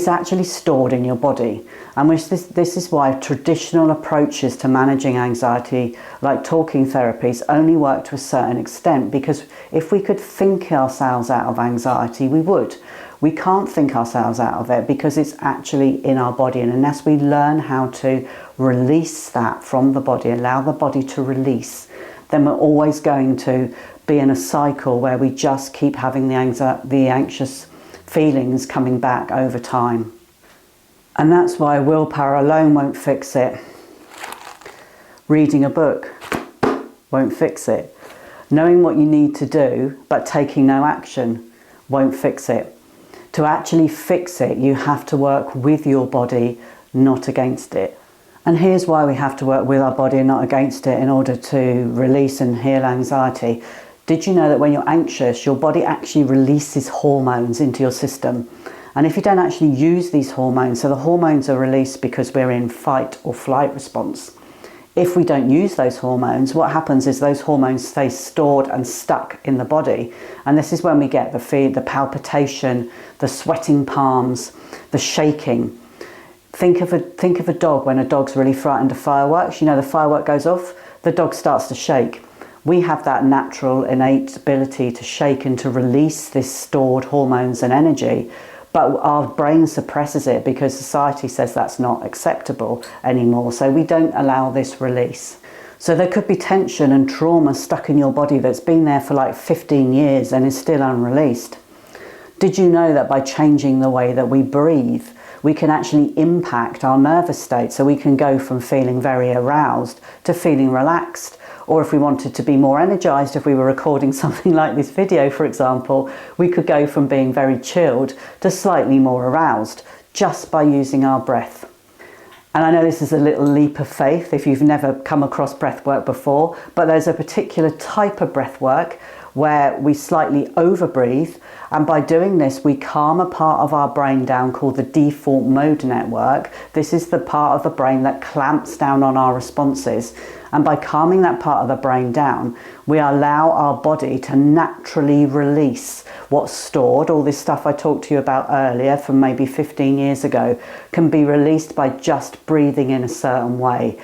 It's actually stored in your body, and this is why traditional approaches to managing anxiety, like talking therapies, only work to a certain extent, because if we could think ourselves out of anxiety, we would. We can't think ourselves out of it because it's actually in our body, and unless we learn how to release that from the body, allow the body to release, then we're always going to be in a cycle where we just keep having the anxious feelings coming back over time. And that's why willpower alone won't fix it. Reading a book won't fix it. Knowing what you need to do but taking no action won't fix it. To actually fix it, you have to work with your body, not against it. And here's why we have to work with our body and not against it in order to release and heal anxiety. Did you know that when you're anxious, your body actually releases hormones into your system? And if you don't actually use these hormones, so the hormones are released because we're in fight or flight response. If we don't use those hormones, what happens is those hormones stay stored and stuck in the body. And this is when we get the palpitation, the sweating palms, the shaking. Think of a dog when a dog's really frightened of fireworks. You know, the firework goes off, the dog starts to shake. We have that natural innate ability to shake and to release this stored hormones and energy, but our brain suppresses it because society says that's not acceptable anymore. So we don't allow this release. So there could be tension and trauma stuck in your body that's been there for like 15 years and is still unreleased. Did you know that by changing the way that we breathe, we can actually impact our nervous state? So we can go from feeling very aroused to feeling relaxed. Or if we wanted to be more energized, if we were recording something like this video, for example, we could go from being very chilled to slightly more aroused just by using our breath. And I know this is a little leap of faith if you've never come across breath work before, but there's a particular type of breath work where we slightly overbreathe, and by doing this we calm a part of our brain down called the default mode network. This is the part of the brain that clamps down on our responses, and by calming that part of the brain down, we allow our body to naturally release what's stored. All this stuff I talked to you about earlier from maybe 15 years ago can be released by just breathing in a certain way.